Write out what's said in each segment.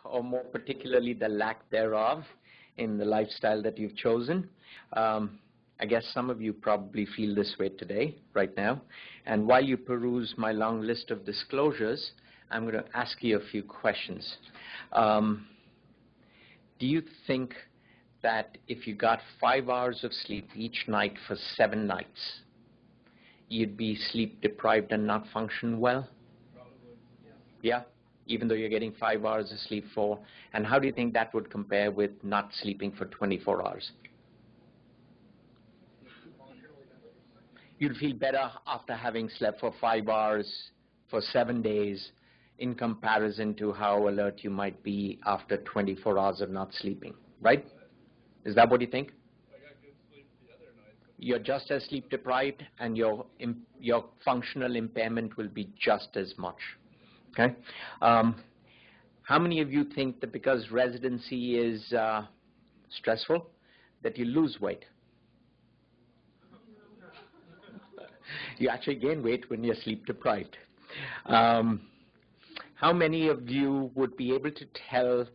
or more particularly the lack thereof, in the lifestyle that you've chosen. I guess some of you probably feel this way today, right now. And while you peruse my long list of disclosures, I'm going to ask you a few questions. Do you think that if you got 5 hours of sleep each night for 7 nights, you'd be sleep deprived and not function well? Probably, yeah. Yeah? Even though you're getting 5 hours of sleep for, and how do you think that would compare with not sleeping for 24 hours? You'd feel better after having slept for 5 hours for 7 days in comparison to how alert you might be after 24 hours of not sleeping, right? Is that what you think? I got good sleep the other night. You're just as sleep deprived, and your functional impairment will be just as much. Okay? How many of you think that because residency is stressful, that you lose weight? You actually gain weight when you're sleep deprived. How many of you would be able to tell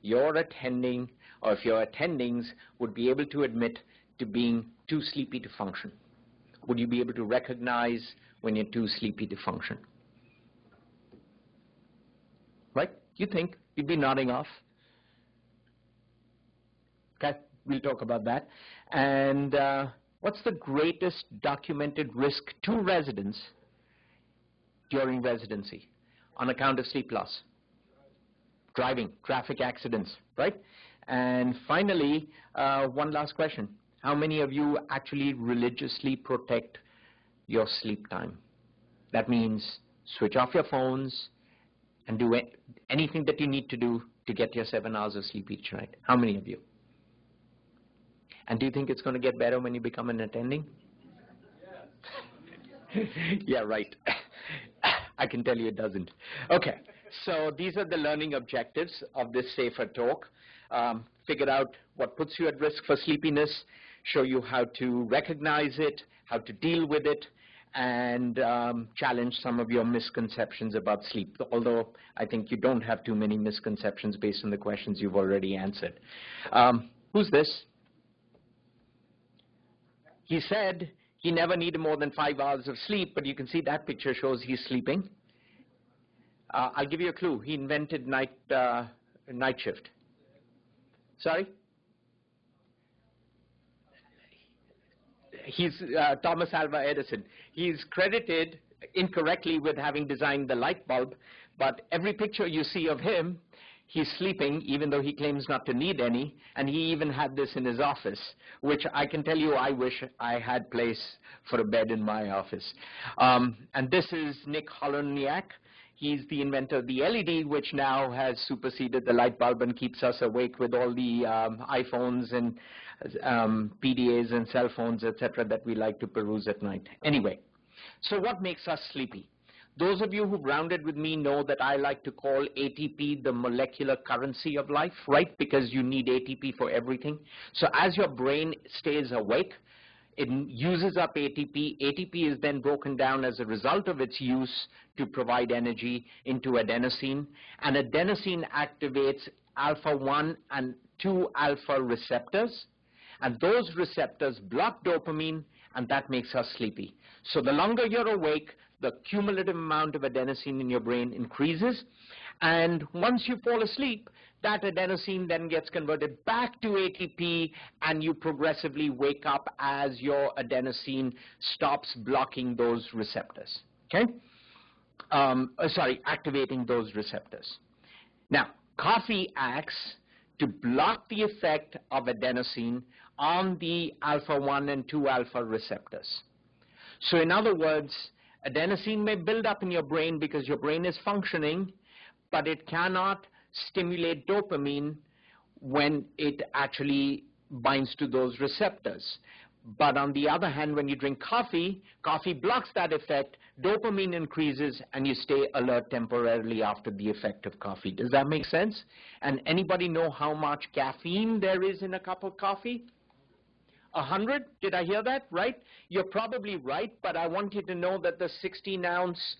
your attending, or if your attendings would be able to admit to being too sleepy to function? Would you be able to recognize when you're too sleepy to function? Right? You think? You'd be nodding off. Okay, we'll talk about that. And what's the greatest documented risk to residents during residency on account of sleep loss? Driving, traffic accidents, right? And finally, one last question. How many of you actually religiously protect your sleep time? That means switch off your phones and do anything that you need to do to get your 7 hours of sleep each night. How many of you? And do you think it's going to get better when you become an attending? Yes. Yeah, right. I can tell you it doesn't. Okay, so these are the learning objectives of this Safer talk. Figure out what puts you at risk for sleepiness, show you how to recognize it, how to deal with it, and challenge some of your misconceptions about sleep, although I think you don't have too many misconceptions based on the questions you've already answered. Who's this? He said he never needed more than 5 hours of sleep, but you can see that picture shows he's sleeping. I'll give you a clue. He invented night shift. Sorry? He's Thomas Alva Edison. He's credited incorrectly with having designed the light bulb, but every picture you see of him, he's sleeping, even though he claims not to need any, and he even had this in his office, which I can tell you I wish I had place for a bed in my office. And this is Nick Holoniak. He's the inventor of the LED, which now has superseded the light bulb and keeps us awake with all the iPhones and PDAs and cell phones, etc., that we like to peruse at night. Anyway, so what makes us sleepy? Those of you who've rounded with me know that I like to call ATP the molecular currency of life, right? Because you need ATP for everything. So as your brain stays awake, it uses up ATP. ATP is then broken down as a result of its use to provide energy into adenosine. And adenosine activates alpha-1 and 2 alpha receptors. And those receptors block dopamine, and that makes us sleepy. So the longer you're awake, the cumulative amount of adenosine in your brain increases. And once you fall asleep, that adenosine then gets converted back to ATP, and you progressively wake up as your adenosine stops blocking those receptors, okay? Activating those receptors. Now, coffee acts to block the effect of adenosine on the alpha-1 and 2 alpha receptors. So in other words, adenosine may build up in your brain because your brain is functioning, but it cannot stimulate dopamine when it actually binds to those receptors. But on the other hand, when you drink coffee, coffee blocks that effect, dopamine increases, and you stay alert temporarily after the effect of coffee. Does that make sense? And anybody know how much caffeine there is in a cup of coffee? 100? Did I hear that right? You're probably right, but I want you to know that the 16-ounce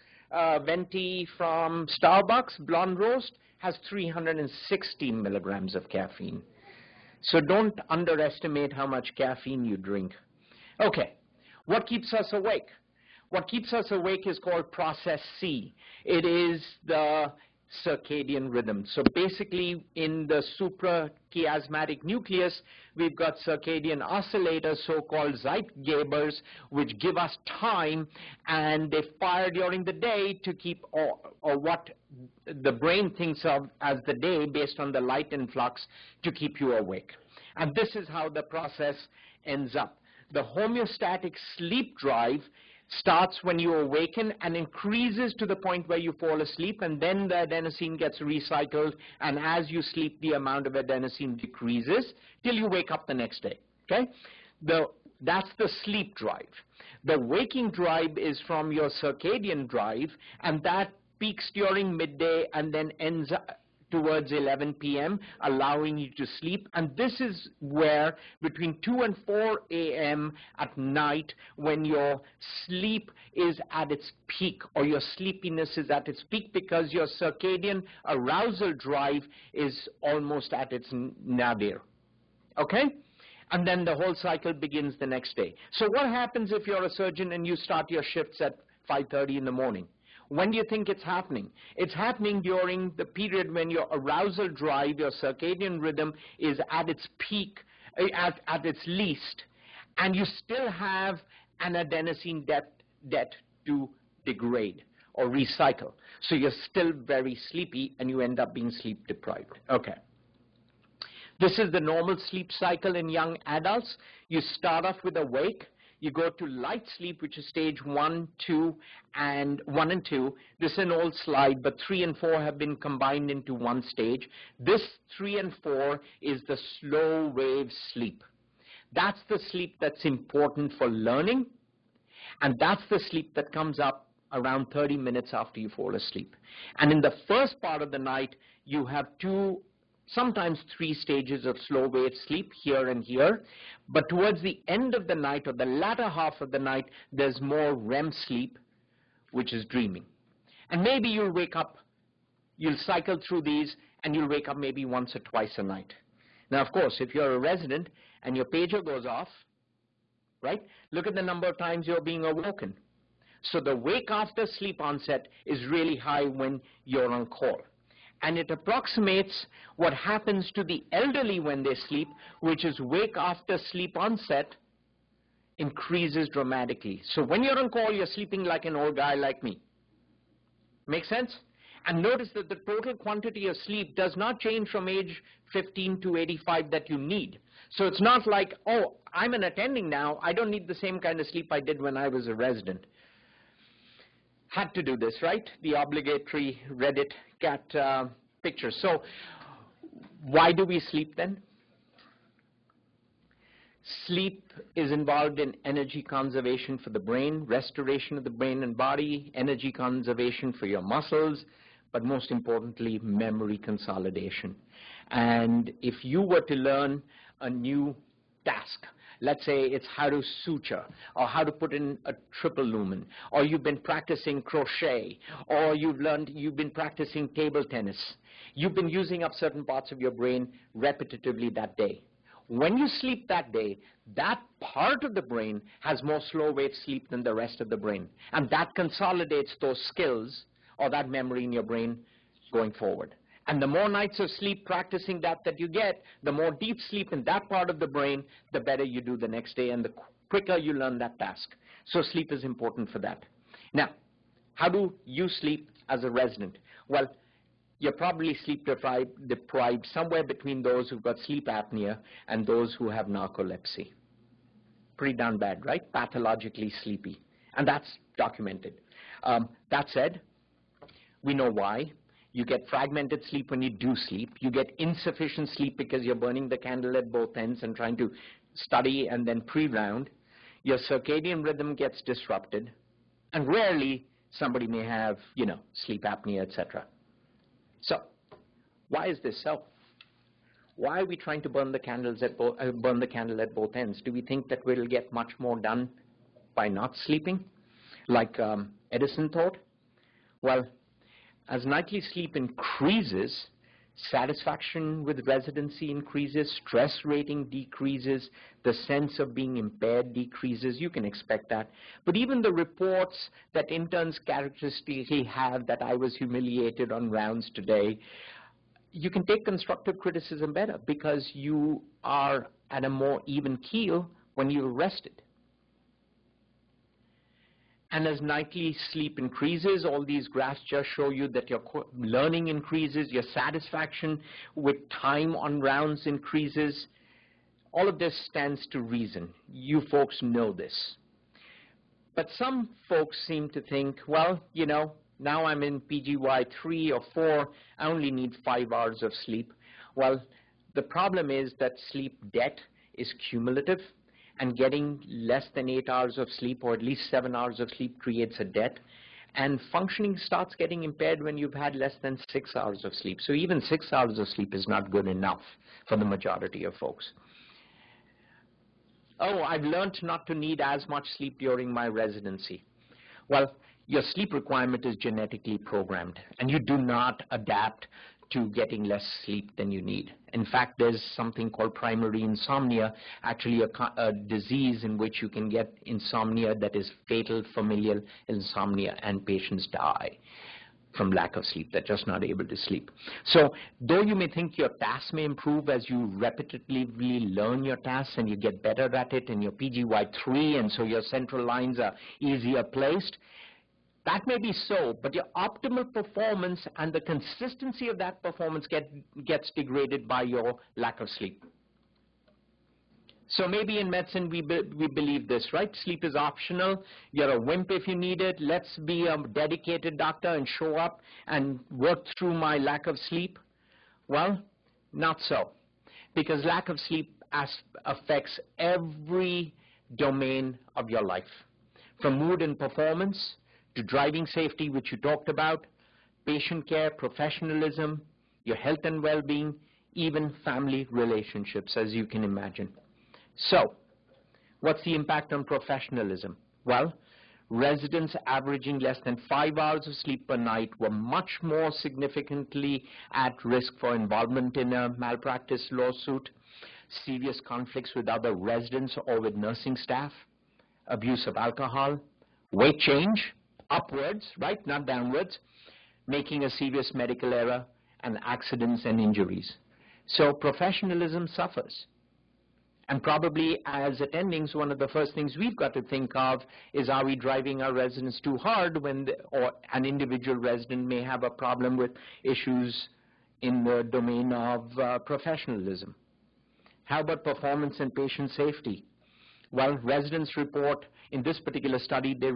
venti from Starbucks, blonde roast, has 360 milligrams of caffeine. So don't underestimate how much caffeine you drink. Okay, what keeps us awake? What keeps us awake is called process C. It is the circadian rhythm. So basically in the suprachiasmatic nucleus, we've got circadian oscillators, so-called Zeitgebers, which give us time, and they fire during the day to keep or what the brain thinks of as the day based on the light influx to keep you awake. And this is how the process ends up. The homeostatic sleep drive starts when you awaken and increases to the point where you fall asleep, and then the adenosine gets recycled, and as you sleep the amount of adenosine decreases till you wake up the next day. Okay? That's the sleep drive. The waking drive is from your circadian drive, and that peaks during midday and then ends up towards 11 p.m., allowing you to sleep. And this is where between 2 and 4 a.m. at night, when your sleep is at its peak, or your sleepiness is at its peak, because your circadian arousal drive is almost at its nadir. Okay? And then the whole cycle begins the next day. So what happens if you're a surgeon and you start your shifts at 5:30 in the morning? When do you think it's happening? It's happening during the period when your arousal drive, your circadian rhythm, is at its peak, at its least, and you still have an adenosine debt to degrade or recycle. So you're still very sleepy, and you end up being sleep deprived. Okay. This is the normal sleep cycle in young adults. You start off with awake. You go to light sleep, which is stage 1 and 2. This is an old slide, but 3 and 4 have been combined into one stage. This 3 and 4 is the slow wave sleep. That's the sleep that's important for learning, and that's the sleep that comes up around 30 minutes after you fall asleep. And in the first part of the night, you have 2, sometimes 3 stages of slow wave sleep here and here, but towards the end of the night, or the latter half of the night, there's more REM sleep, which is dreaming. And maybe you'll wake up, you'll cycle through these, and you'll wake up maybe once or twice a night. Now, of course, if you're a resident and your pager goes off, right, look at the number of times you're being awoken. So the wake after sleep onset is really high when you're on call. And it approximates what happens to the elderly when they sleep, which is wake after sleep onset increases dramatically. So when you're on call, you're sleeping like an old guy like me. Make sense? And notice that the total quantity of sleep does not change from age 15 to 85 that you need. So it's not like, oh, I'm an attending now, I don't need the same kind of sleep I did when I was a resident. Had to do this, right? The obligatory Reddit cat picture. So why do we sleep then? Sleep is involved in energy conservation for the brain, restoration of the brain and body, energy conservation for your muscles, but most importantly, memory consolidation. And if you were to learn a new task, let's say it's how to suture, or how to put in a triple lumen, or you've been practicing crochet, or you've been practicing table tennis. You've been using up certain parts of your brain repetitively that day. When you sleep that day, that part of the brain has more slow wave sleep than the rest of the brain. And that consolidates those skills or that memory in your brain going forward. And the more nights of sleep practicing that you get, the more deep sleep in that part of the brain, the better you do the next day and the quicker you learn that task. So sleep is important for that. Now, how do you sleep as a resident? Well, you're probably sleep deprived somewhere between those who've got sleep apnea and those who have narcolepsy. Pretty darn bad, right? Pathologically sleepy. And that's documented. That said, we know why. You get fragmented sleep when you do sleep. You get insufficient sleep because you're burning the candle at both ends and trying to study and then pre-round. Your circadian rhythm gets disrupted. And rarely somebody may have, sleep apnea, etc. So, why is this so? Why are we trying to burn the candle at both ends? Do we think that we'll get much more done by not sleeping, like Edison thought? Well, as nightly sleep increases, satisfaction with residency increases, stress rating decreases, the sense of being impaired decreases. You can expect that. But even the reports that interns characteristically have that I was humiliated on rounds today, you can take constructive criticism better because you are at a more even keel when you're rested. And as nightly sleep increases, all these graphs just show you that your learning increases, your satisfaction with time on rounds increases. All of this stands to reason. You folks know this. But some folks seem to think, well, you know, now I'm in PGY 3 or 4, I only need 5 hours of sleep. Well, the problem is that sleep debt is cumulative, and getting less than 8 hours of sleep or at least 7 hours of sleep creates a debt. And functioning starts getting impaired when you've had less than 6 hours of sleep. So even 6 hours of sleep is not good enough for the majority of folks. Oh, I've learned not to need as much sleep during my residency. Well, your sleep requirement is genetically programmed, and you do not adapt to getting less sleep than you need. In fact, there's something called primary insomnia, actually a disease in which you can get insomnia that is fatal, familial insomnia, and patients die from lack of sleep. They're just not able to sleep. So though you may think your tasks may improve as you repetitively learn your tasks and you get better at it in your PGY3, and so your central lines are easier placed, that may be so, but your optimal performance and the consistency of that performance gets degraded by your lack of sleep. So maybe in medicine we believe this, right? Sleep is optional. You're a wimp if you need it. Let's be a dedicated doctor and show up and work through my lack of sleep. Well, not so, because lack of sleep affects every domain of your life, from mood and performance to driving safety, which you talked about, patient care, professionalism, your health and well-being, even family relationships, as you can imagine. So, what's the impact on professionalism? Well, residents averaging less than 5 hours of sleep per night were much more significantly at risk for involvement in a malpractice lawsuit, serious conflicts with other residents or with nursing staff, abuse of alcohol, weight change, upwards, right, not downwards, making a serious medical error, and accidents and injuries. So professionalism suffers. And probably as attendings, one of the first things we've got to think of is, are we driving our residents too hard when or an individual resident may have a problem with issues in the domain of professionalism. How about performance and patient safety? Well, residents report, in this particular study, they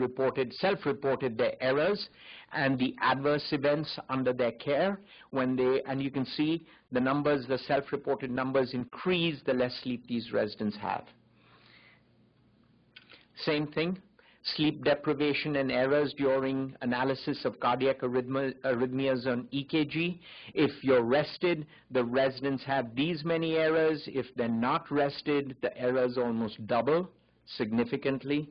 self-reported their errors and the adverse events under their care and you can see the numbers, the self-reported numbers increase the less sleep these residents have. Same thing, sleep deprivation and errors during analysis of cardiac arrhythmias on EKG. If you're rested, the residents have these many errors. If they're not rested, the errors almost double significantly.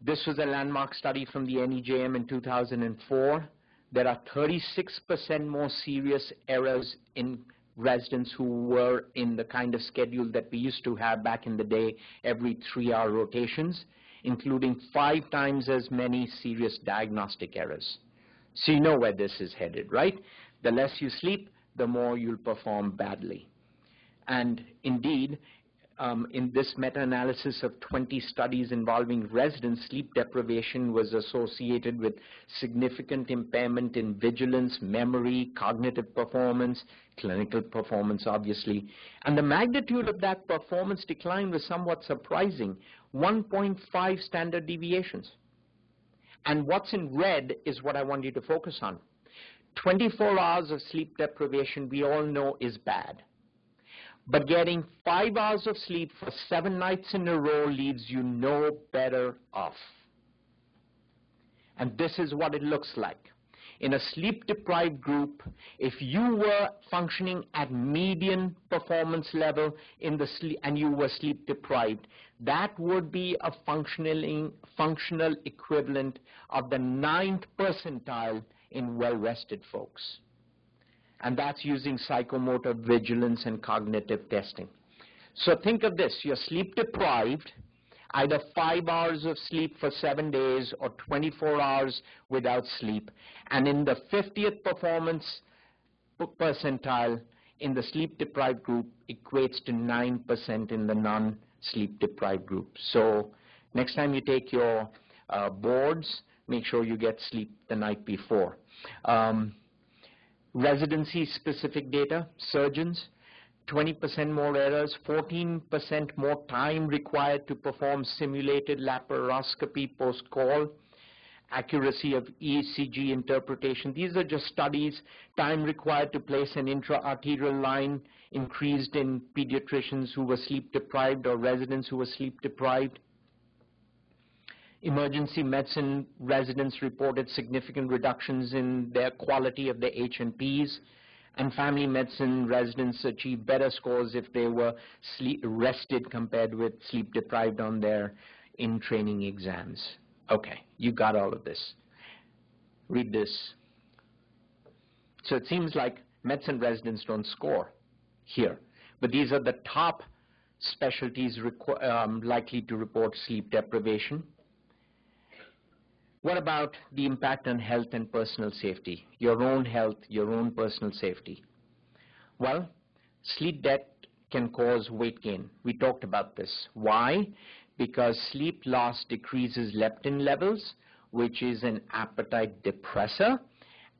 This was a landmark study from the NEJM in 2004. There are 36% more serious errors in residents who were in the kind of schedule that we used to have back in the day, every 3-hour rotations, including 5 times as many serious diagnostic errors. So you know where this is headed, right? The less you sleep, the more you'll perform badly. And indeed, in this meta-analysis of 20 studies involving residents, sleep deprivation was associated with significant impairment in vigilance, memory, cognitive performance, clinical performance, obviously. And the magnitude of that performance decline was somewhat surprising, 1.5 standard deviations. And what's in red is what I want you to focus on. 24 hours of sleep deprivation, we all know, is bad. But getting 5 hours of sleep for 7 nights in a row leaves you no better off. And this is what it looks like. In a sleep-deprived group, if you were functioning at median performance level in the sleep, and you were sleep-deprived, that would be a functional equivalent of the 9th percentile in well-rested folks. And that's using psychomotor vigilance and cognitive testing. So think of this, you're sleep-deprived, either 5 hours of sleep for 7 days or 24 hours without sleep. And in the 50th performance percentile in the sleep-deprived group equates to 9% in the non-sleep-deprived group. So next time you take your boards, make sure you get sleep the night before. Residency-specific data, surgeons, 20% more errors, 14% more time required to perform simulated laparoscopy post-call, accuracy of ECG interpretation. These are just studies. Time required to place an intra-arterial line increased in pediatricians who were sleep-deprived or residents who were sleep-deprived. Emergency medicine residents reported significant reductions in their quality of the H&Ps. And family medicine residents achieved better scores if they were rested compared with sleep-deprived on their in-training exams. Okay, you got all of this. Read this. So it seems like medicine residents don't score here, but these are the top specialties likely to report sleep deprivation. What about the impact on health and personal safety? Your own health, your own personal safety. Well, sleep debt can cause weight gain. We talked about this. Why? Because sleep loss decreases leptin levels, which is an appetite depressor.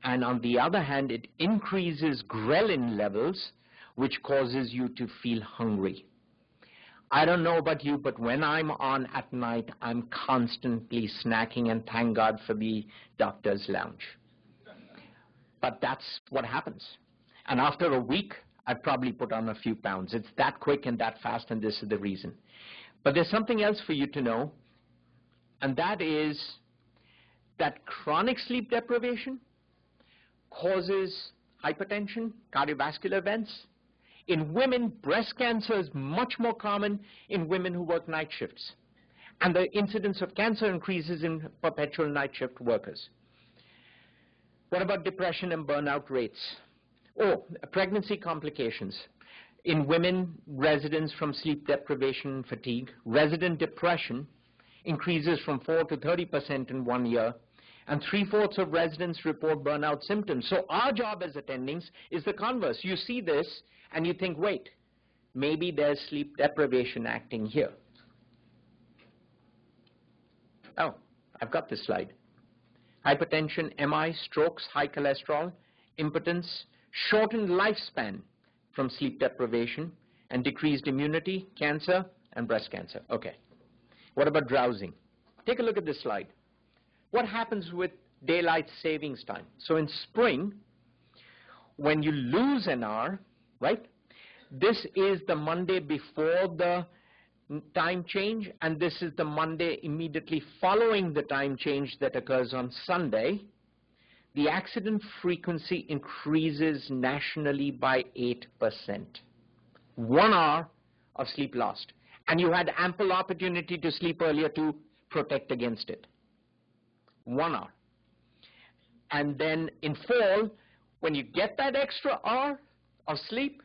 And on the other hand, it increases ghrelin levels, which causes you to feel hungry. I don't know about you, but when I'm on at night, I'm constantly snacking, and thank God for the doctor's lounge. But that's what happens. And after a week, I've probably put on a few pounds. It's that quick and that fast, and this is the reason. But there's something else for you to know, and that is that chronic sleep deprivation causes hypertension, cardiovascular events. In women, breast cancer is much more common in women who work night shifts. And the incidence of cancer increases in perpetual night shift workers. What about depression and burnout rates? Oh, pregnancy complications. In women, residents from sleep deprivation and fatigue, resident depression increases from 4 to 30% in 1 year, and 3/4 of residents report burnout symptoms. So our job as attendings is the converse. You see this, and you think, wait, maybe there's sleep deprivation acting here. Oh, I've got this slide. Hypertension, MI, strokes, high cholesterol, impotence, shortened lifespan from sleep deprivation, and decreased immunity, cancer, and breast cancer. Okay. What about drowsing? Take a look at this slide. What happens with daylight savings time? So in spring, when you lose an hour, right? This is the Monday before the time change, and this is the Monday immediately following the time change that occurs on Sunday. The accident frequency increases nationally by 8%. 1 hour of sleep lost. And you had ample opportunity to sleep earlier to protect against it. 1 hour. And then in fall, when you get that extra hour of sleep,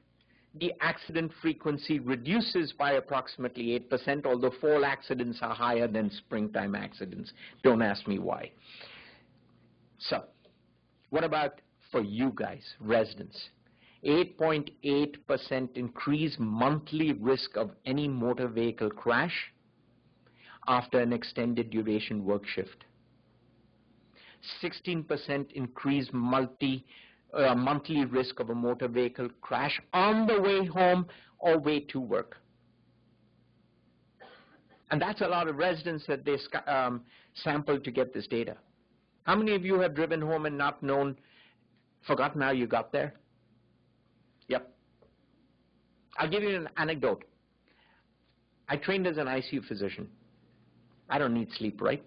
the accident frequency reduces by approximately 8%, although fall accidents are higher than springtime accidents. Don't ask me why. So, what about for you guys, residents? 8.8% increased monthly risk of any motor vehicle crash after an extended duration work shift. 16% increased monthly risk of a motor vehicle crash on the way home or way to work. And that's a lot of residents that they sampled to get this data. How many of you have driven home and not forgotten how you got there? Yep. I'll give you an anecdote. I trained as an ICU physician. I don't need sleep, right?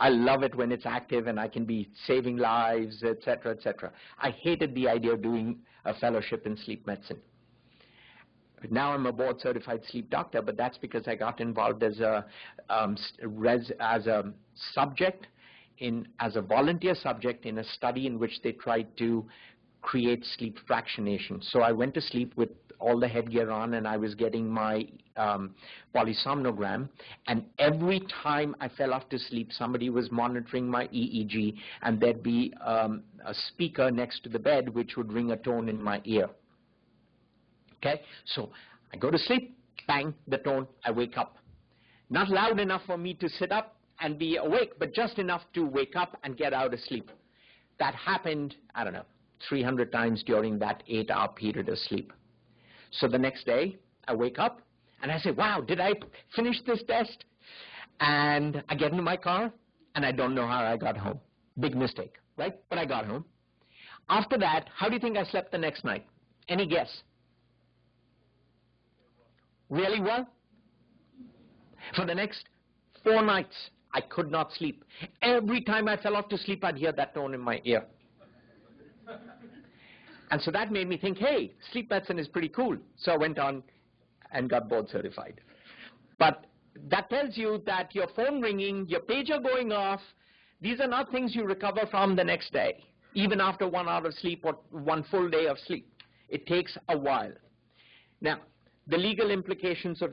I love it when it's active and I can be saving lives, et cetera, et cetera. I hated the idea of doing a fellowship in sleep medicine. Now I'm a board-certified sleep doctor, but that's because I got involved as a subject, as a volunteer subject in a study in which they tried to create sleep fractionation. So I went to sleep with all the headgear on, and I was getting my polysomnogram, and every time I fell off to sleep, somebody was monitoring my EEG, and there'd be a speaker next to the bed which would ring a tone in my ear. Okay, so I go to sleep, bang, the tone, I wake up. Not loud enough for me to sit up and be awake, but just enough to wake up and get out of sleep. That happened, I don't know, 300 times during that 8-hour period of sleep. So the next day, I wake up, and I say, wow, did I finish this test? And I get into my car, and I don't know how I got home. Big mistake, right? But I got home. After that, how do you think I slept the next night? Any guess? Really well? For the next 4 nights, I could not sleep. Every time I fell off to sleep, I'd hear that tone in my ear. And so that made me think, hey, sleep medicine is pretty cool. So I went on and got board certified. But that tells you that your phone ringing, your pager going off, these are not things you recover from the next day, even after 1 hour of sleep or 1 full day of sleep. It takes a while. Now, the legal implications of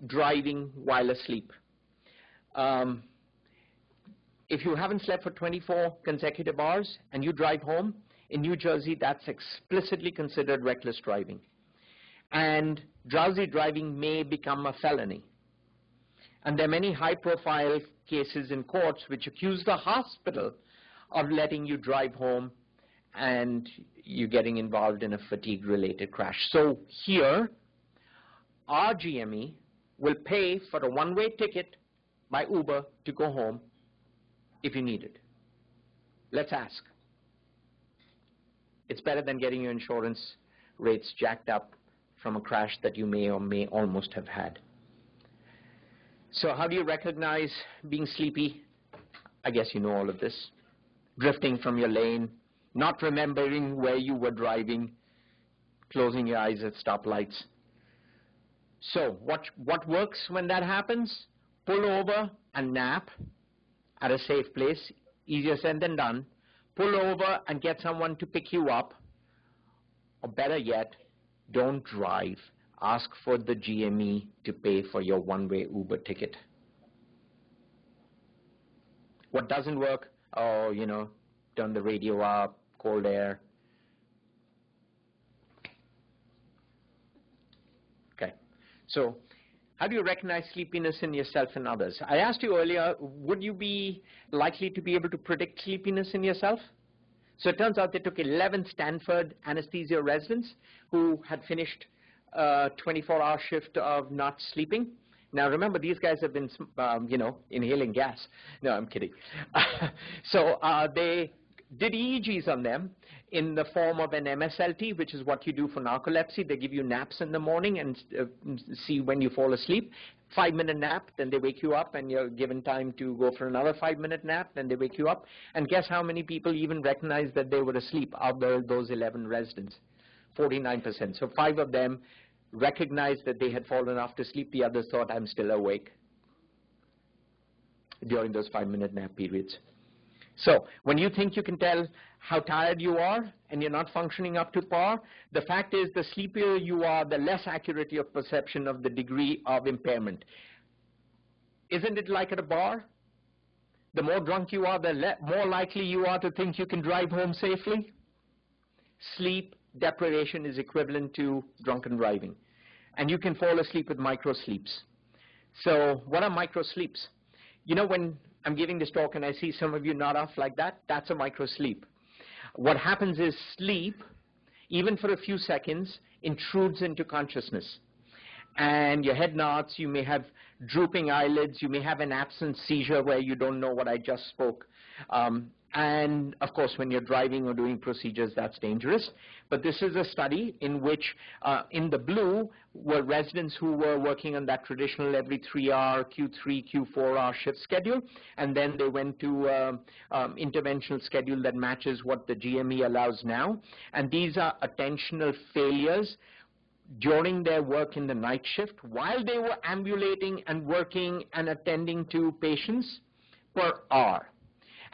driving while asleep. If you haven't slept for 24 consecutive hours and you drive home, in New Jersey, that's explicitly considered reckless driving. And drowsy driving may become a felony. And there are many high-profile cases in courts which accuse the hospital of letting you drive home and you getting involved in a fatigue-related crash. So here, our GME will pay for a one-way ticket by Uber to go home if you need it. Let's ask. It's better than getting your insurance rates jacked up from a crash that you may or may almost have had. So how do you recognize being sleepy? I guess you know all of this. Drifting from your lane, not remembering where you were driving, closing your eyes at stoplights. So what works when that happens? Pull over and nap at a safe place. Easier said than done. Pull over and get someone to pick you up. Or better yet, don't drive. Ask for the GME to pay for your one-way Uber ticket. What doesn't work? Oh, you know, turn the radio up, cold air. Okay. So how do you recognize sleepiness in yourself and others? I asked you earlier, would you be likely to be able to predict sleepiness in yourself? So it turns out they took 11 Stanford anesthesia residents who had finished a 24-hour shift of not sleeping. Now remember, these guys have been, inhaling gas. No, I'm kidding. So they did EEGs on them in the form of an MSLT, which is what you do for narcolepsy. They give you naps in the morning and see when you fall asleep. 5-minute nap, then they wake you up and you're given time to go for another 5-minute nap, then they wake you up. And guess how many people even recognized that they were asleep out of those 11 residents? 49%. So 5 of them recognized that they had fallen off to sleep. The others thought, I'm still awake during those 5-minute nap periods. So when you think you can tell how tired you are and you're not functioning up to par, the fact is the sleepier you are, the less accurate your perception of the degree of impairment. Isn't it like at a bar? The more drunk you are, the more likely you are to think you can drive home safely. Sleep deprivation is equivalent to drunken driving. And you can fall asleep with micro-sleeps. So what are micro-sleeps? You know, when I'm giving this talk and I see some of you nod off like that, that's a micro-sleep. What happens is sleep, even for a few seconds, intrudes into consciousness. And your head nods, you may have drooping eyelids, you may have an absent seizure where you don't know what I just spoke. And of course, when you're driving or doing procedures, that's dangerous. But this is a study in which, in the blue, were residents who were working on that traditional every 3-hour, Q3, Q4-hour shift schedule, and then they went to interventional schedule that matches what the GME allows now. And these are attentional failures during their work in the night shift while they were ambulating and working and attending to patients per hour.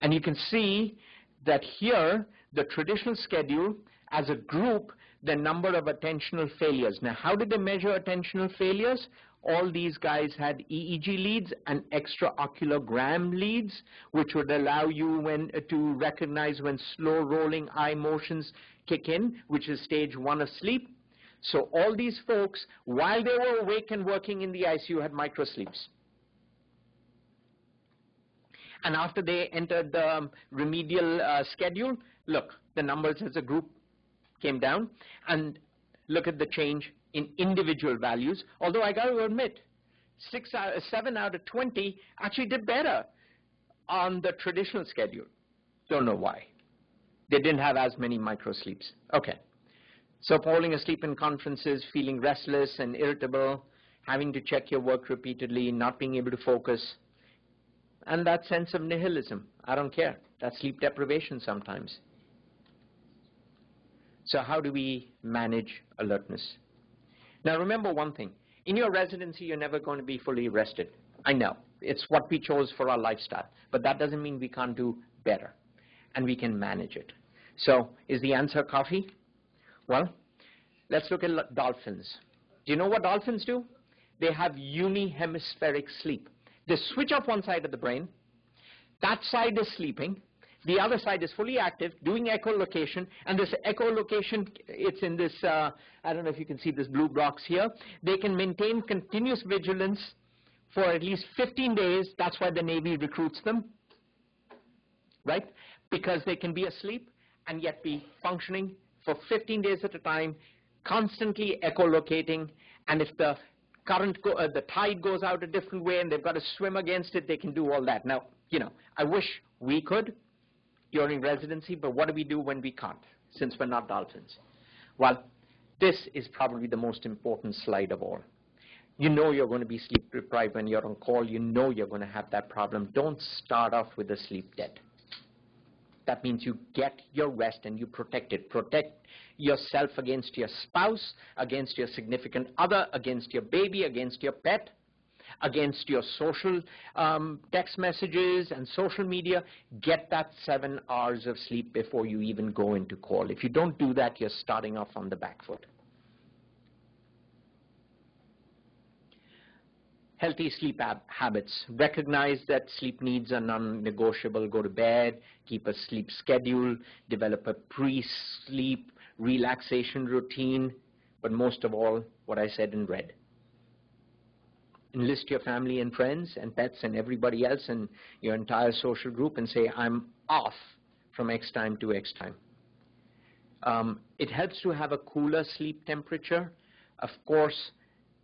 And you can see that here, the traditional schedule, as a group, the number of attentional failures. Now, how did they measure attentional failures? All these guys had EEG leads and extraoculogram leads, which would allow you to recognize when slow rolling eye motions kick in, which is stage 1 of sleep. So all these folks, while they were awake and working in the ICU, had microsleeps. And after they entered the remedial schedule, look, the numbers as a group came down. And look at the change in individual values. Although I got to admit, 7 out of 20 actually did better on the traditional schedule. Don't know why. They didn't have as many microsleeps. Okay. So falling asleep in conferences, feeling restless and irritable, having to check your work repeatedly, not being able to focus, and that sense of nihilism. I don't care. That's sleep deprivation sometimes. So how do we manage alertness? Now remember one thing. In your residency, you're never going to be fully rested. I know. It's what we chose for our lifestyle. But that doesn't mean we can't do better. And we can manage it. So is the answer coffee? Well, let's look at dolphins. Do you know what dolphins do? They have unihemispheric sleep. They switch off one side of the brain. That side is sleeping. The other side is fully active, doing echolocation. And this echolocation, it's in this, I don't know if you can see this blue box here. They can maintain continuous vigilance for at least 15 days. That's why the Navy recruits them, right? Because they can be asleep and yet be functioning for 15 days at a time, constantly echolocating. And if the the tide goes out a different way and they've got to swim against it, they can do all that. Now, I wish we could during residency, but what do we do when we can't, since we're not dolphins? Well, this is probably the most important slide of all. You know you're going to be sleep deprived when you're on call. You know you're going to have that problem. Don't start off with a sleep debt. That means you get your rest and you protect it. Protect yourself against your spouse, against your significant other, against your baby, against your pet, against your social text messages and social media. Get that 7 hours of sleep before you even go into call. If you don't do that, you're starting off on the back foot. Healthy sleep habits. Recognize that sleep needs are non-negotiable. Go to bed, keep a sleep schedule, develop a pre-sleep relaxation routine, but most of all, what I said in red. Enlist your family and friends and pets and everybody else and your entire social group and say, I'm off from X time to X time. It helps to have a cooler sleep temperature. Of course,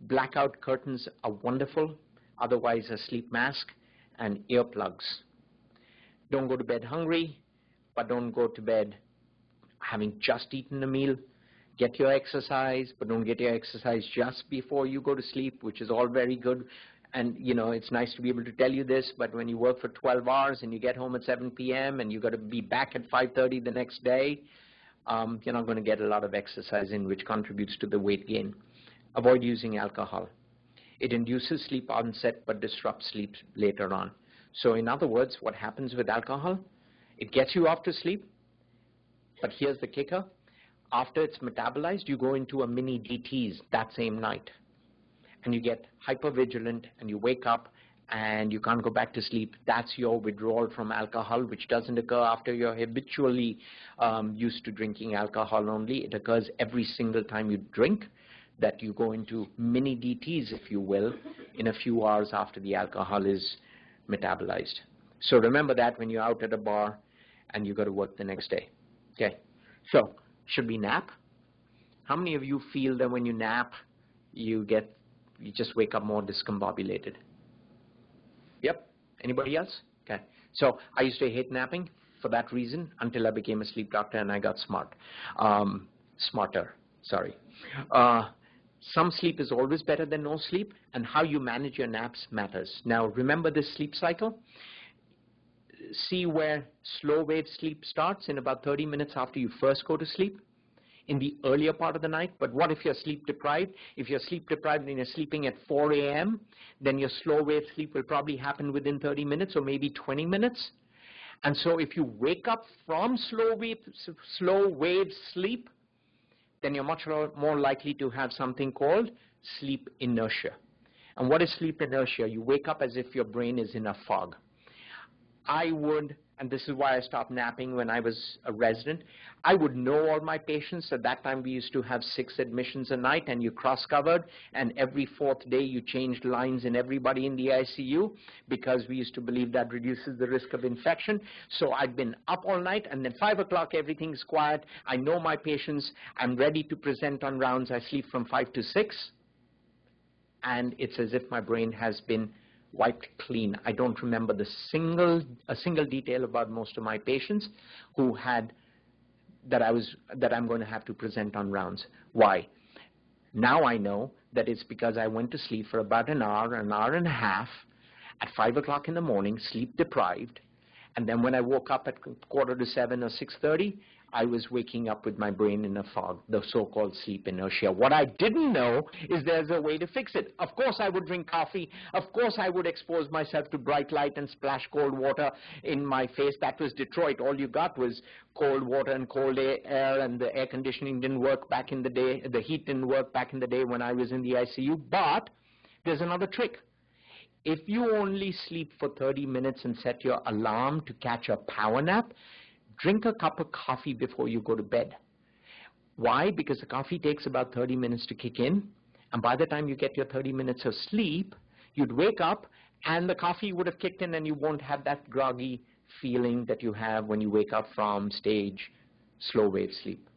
blackout curtains are wonderful, otherwise a sleep mask, and earplugs. Don't go to bed hungry, but don't go to bed having just eaten a meal. Get your exercise, but don't get your exercise just before you go to sleep, which is all very good. And, it's nice to be able to tell you this, but when you work for 12 hours and you get home at 7 p.m. and you've got to be back at 5:30 the next day, you're not going to get a lot of exercise in, which contributes to the weight gain. Avoid using alcohol. It induces sleep onset but disrupts sleep later on. So in other words, what happens with alcohol? It gets you off to sleep, but here's the kicker. After it's metabolized, you go into a mini DTs that same night. And you get hypervigilant and you wake up and you can't go back to sleep. That's your withdrawal from alcohol, which doesn't occur after you're habitually used to drinking alcohol only. It occurs every single time you drink, that you go into mini DTs, if you will, in a few hours after the alcohol is metabolized. So remember that when you're out at a bar and you got to work the next day. Okay. So should we nap? How many of you feel that when you nap, you just wake up more discombobulated? Yep. Anybody else? Okay. So I used to hate napping. for that reason until I became a sleep doctor and I got smarter. Sorry. Some sleep is always better than no sleep, and how you manage your naps matters. Now, remember this sleep cycle. See where slow wave sleep starts in about 30 minutes after you first go to sleep, in the earlier part of the night. But what if you're sleep deprived? If you're sleep deprived and you're sleeping at 4 a.m., then your slow wave sleep will probably happen within 30 minutes or maybe 20 minutes. And so if you wake up from slow wave sleep, then you're much more likely to have something called sleep inertia. And what is sleep inertia? You wake up as if your brain is in a fog. I would, and this is why I stopped napping when I was a resident, I would know all my patients. At that time, we used to have 6 admissions a night, and you cross-covered, and every 4th day you changed lines in everybody in the ICU because we used to believe that reduces the risk of infection. So I'd been up all night, and then 5 o'clock, everything's quiet. I know my patients. I'm ready to present on rounds. I sleep from 5 to 6, and it's as if my brain has been wiped clean. I don't remember a single detail about most of my patients who had that I'm going to have to present on rounds. Why? Now I know that it's because I went to sleep for about an hour and a half at 5 o'clock in the morning, sleep deprived, and then when I woke up at 6:45 or 6:30, I was waking up with my brain in a fog, the so-called sleep inertia. What I didn't know is there's a way to fix it. Of course I would drink coffee. Of course I would expose myself to bright light and splash cold water in my face. That was Detroit. All you got was cold water and cold air, and the air conditioning didn't work back in the day. The heat didn't work back in the day when I was in the ICU. But there's another trick. If you only sleep for 30 minutes and set your alarm to catch a power nap, drink a cup of coffee before you go to bed. Why? Because the coffee takes about 30 minutes to kick in, and by the time you get your 30 minutes of sleep, you'd wake up and the coffee would have kicked in and you won't have that groggy feeling that you have when you wake up from stage slow wave sleep.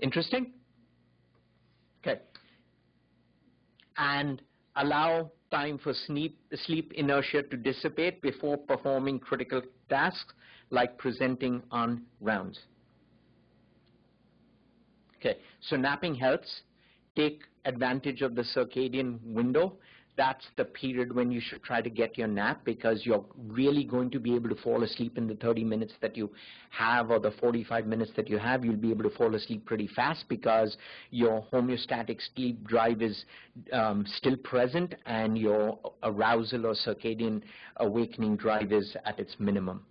Interesting? Okay. And allow time for sleep inertia to dissipate before performing critical tasks like presenting on rounds. Okay, so napping helps. Take advantage of the circadian window. That's the period when you should try to get your nap, because you're really going to be able to fall asleep in the 30 minutes that you have or the 45 minutes that you have. You'll be able to fall asleep pretty fast because your homeostatic sleep drive is still present and your arousal or circadian awakening drive is at its minimum.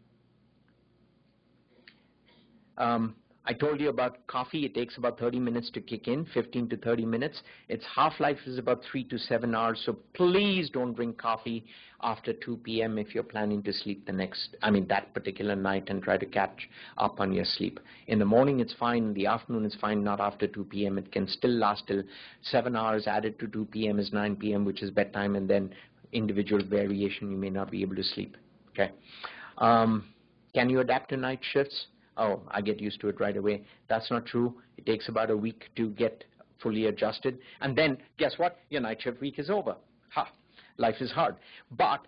I told you about coffee. It takes about 30 minutes to kick in, 15 to 30 minutes. Its half-life is about 3 to 7 hours, so please don't drink coffee after 2 p.m. if you're planning to sleep that particular night and try to catch up on your sleep. In the morning it's fine, in the afternoon it's fine, not after 2 p.m. It can still last till 7 hours. Added to 2 p.m. is 9 p.m., which is bedtime, and then individual variation, you may not be able to sleep. Okay. Can you adapt to night shifts? Oh, I get used to it right away. That's not true. It takes about a week to get fully adjusted. And then, guess what? Your night shift week is over. Life is hard. But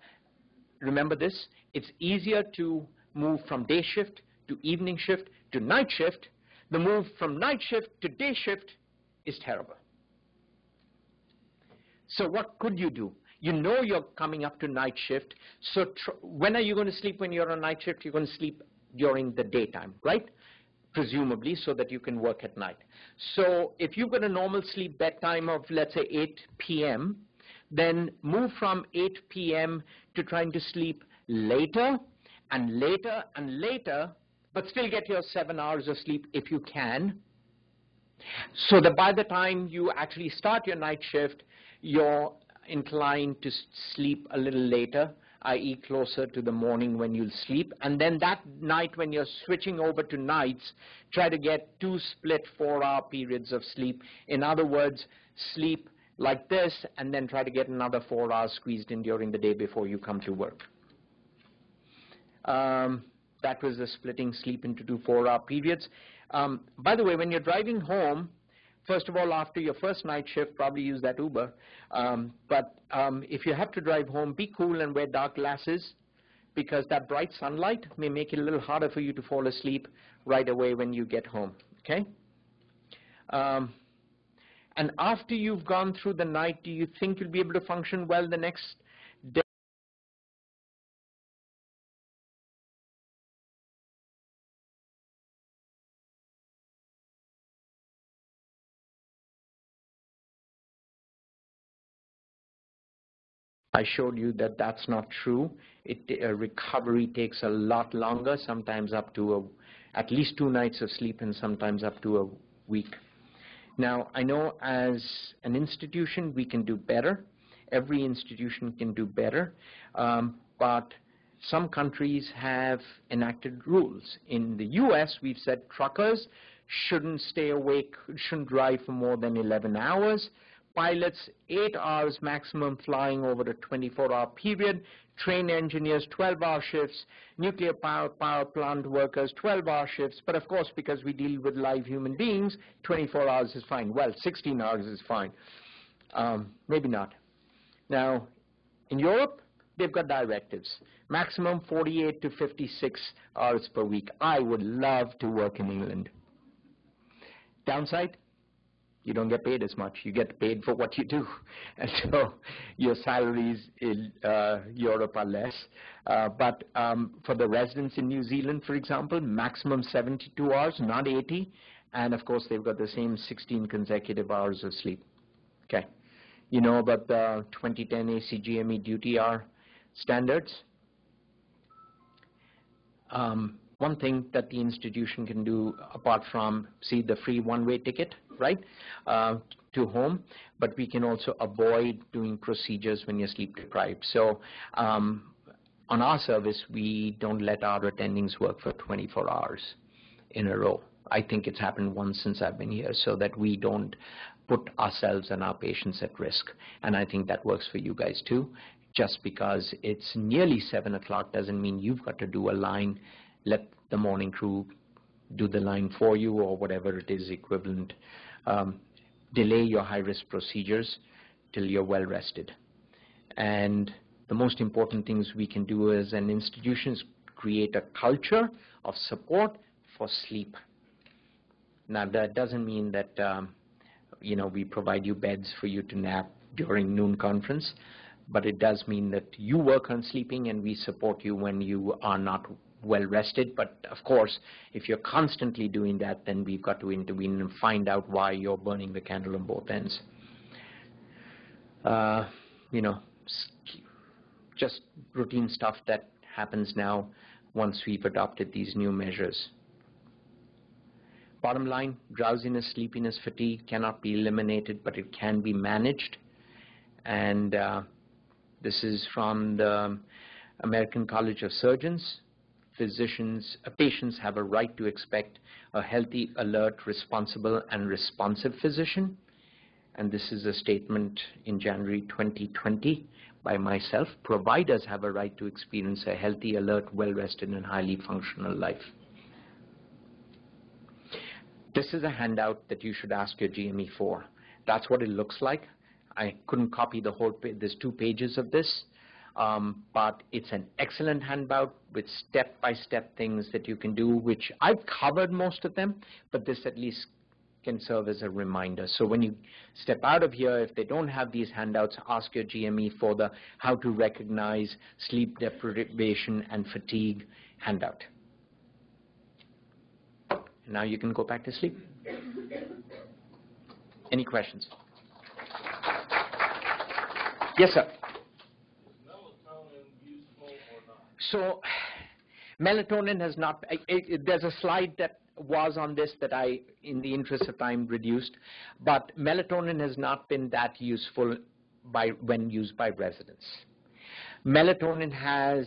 remember this, it's easier to move from day shift to evening shift to night shift. The move from night shift to day shift is terrible. So what could you do? You know you're coming up to night shift. So when are you going to sleep when you're on night shift? You're going to sleep during the daytime, right? Presumably, so that you can work at night. So if you've got a normal sleep bedtime of, let's say, 8 p.m., then move from 8 p.m. to trying to sleep later and later and later, but still get your 7 hours of sleep if you can, so that by the time you actually start your night shift, you're inclined to sleep a little later, i.e. closer to the morning when you'll sleep. And then that night when you're switching over to nights, try to get 2 split 4-hour periods of sleep. In other words, sleep like this and then try to get another 4 hours squeezed in during the day before you come to work. That was the splitting sleep into 2 4-hour periods. By the way, when you're driving home, first of all, after your first night shift, probably use that Uber. But if you have to drive home, be cool and wear dark glasses, because that bright sunlight may make it a little harder for you to fall asleep right away when you get home, okay? And after you've gone through the night, do you think you'll be able to function well the next day? I showed you that that's not true. Recovery takes a lot longer, sometimes up to at least 2 nights of sleep and sometimes up to a week. Now, I know as an institution we can do better. Every institution can do better, but some countries have enacted rules. In the U.S., we've said truckers shouldn't stay awake, shouldn't drive for more than 11 hours. Pilots, 8 hours maximum flying over a 24-hour period. Train engineers, 12-hour shifts. Nuclear power plant workers, 12-hour shifts. But of course, because we deal with live human beings, 24 hours is fine. Well, 16 hours is fine. Maybe not. Now, in Europe, they've got directives. Maximum 48 to 56 hours per week. I would love to work in England. Downside? You don't get paid as much. You get paid for what you do. And so your salaries in Europe are less. But for the residents in New Zealand, for example, maximum 72 hours, not 80. And of course, they've got the same 16 consecutive hours of sleep. Okay. You know about the 2010 ACGME duty hour standards? One thing that the institution can do, apart from, see, the free one-way ticket, right, to home, but we can also avoid doing procedures when you're sleep deprived. So on our service, we don't let our attendings work for 24 hours in a row. I think it's happened once since I've been here, so that we don't put ourselves and our patients at risk. And I think that works for you guys too. Just because it's nearly 7 o'clock doesn't mean you've got to do a line. Let the morning crew do the line for you, or whatever it is equivalent. Delay your high-risk procedures till you're well rested. And the most important things we can do as an institution is create a culture of support for sleep. Now, that doesn't mean that we provide you beds for you to nap during noon conference, but it does mean that you work on sleeping and we support you when you are not well rested. But of course, if you're constantly doing that, then we've got to intervene and find out why you're burning the candle on both ends. Just routine stuff that happens now once we've adopted these new measures. Bottom line, drowsiness, sleepiness, fatigue cannot be eliminated, but it can be managed. And this is from the American College of Surgeons. Patients have a right to expect a healthy, alert, responsible, and responsive physician. And this is a statement in January 2020 by myself. Providers have a right to experience a healthy, alert, well-rested, and highly functional life. This is a handout that you should ask your GME for. That's what it looks like. I couldn't copy the whole page. There's 2 pages of this. But it's an excellent handout with step-by-step things that you can do, which I've covered most of them, but this at least can serve as a reminder. So when you step out of here, if they don't have these handouts, ask your GME for the how to recognize sleep deprivation and fatigue handout. Now you can go back to sleep. Any questions? Yes, sir. So melatonin has not, there's a slide that was on this that I, in the interest of time, reduced, but melatonin has not been that useful when used by residents. Melatonin has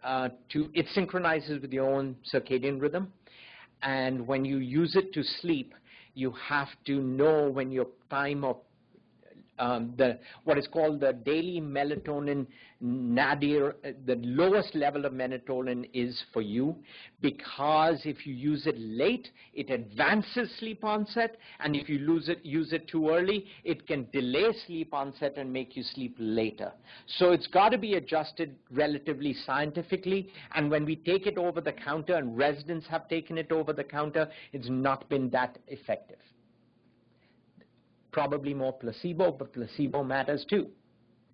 it synchronizes with your own circadian rhythm, and when you use it to sleep, you have to know when your time of what is called the daily melatonin nadir. The lowest level of melatonin is for you, because if you use it late, it advances sleep onset, and if you use it too early, it can delay sleep onset and make you sleep later. So it's got to be adjusted relatively scientifically, and when we take it over the counter, and residents have taken it over the counter, it's not been that effective. Probably more placebo, but placebo matters too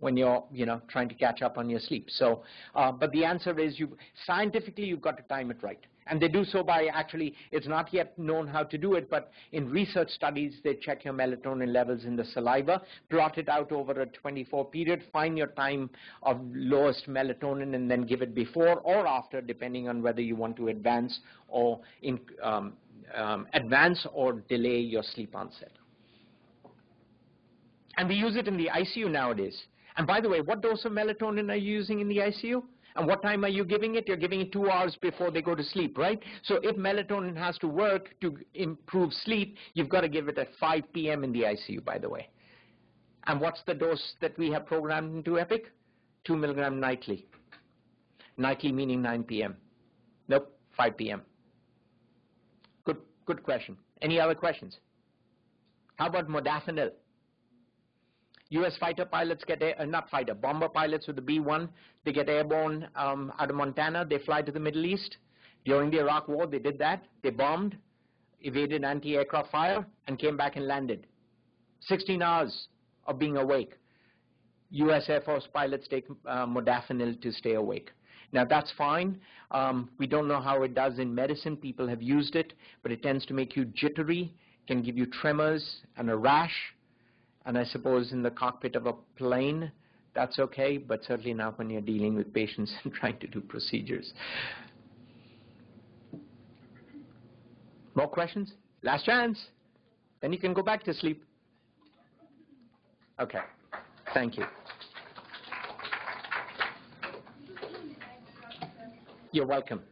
when you're, trying to catch up on your sleep. So, but the answer is, scientifically, you've got to time it right. And they do so by actually, it's not yet known how to do it, but in research studies, they check your melatonin levels in the saliva, plot it out over a 24 period, find your time of lowest melatonin, and then give it before or after, depending on whether you want to advance or delay your sleep onset. And we use it in the ICU nowadays. And by the way, what dose of melatonin are you using in the ICU? And what time are you giving it? You're giving it 2 hours before they go to sleep, right? So if melatonin has to work to improve sleep, you've got to give it at 5 p.m. in the ICU, by the way. And what's the dose that we have programmed into EPIC? 2 milligram nightly. Nightly meaning 9 p.m. Nope, 5 p.m. Good question. Any other questions? How about modafinil? U.S. fighter pilots bomber pilots with the B-1, they get airborne out of Montana, they fly to the Middle East. During the Iraq War, they did that. They bombed, evaded anti-aircraft fire, and came back and landed. 16 hours of being awake. U.S. Air Force pilots take modafinil to stay awake. Now, that's fine. We don't know how it does in medicine. People have used it, but it tends to make you jittery, can give you tremors and a rash. And I suppose in the cockpit of a plane, that's okay, but certainly not when you're dealing with patients and trying to do procedures. More questions? Last chance. Then you can go back to sleep. Okay. Thank you. You're welcome.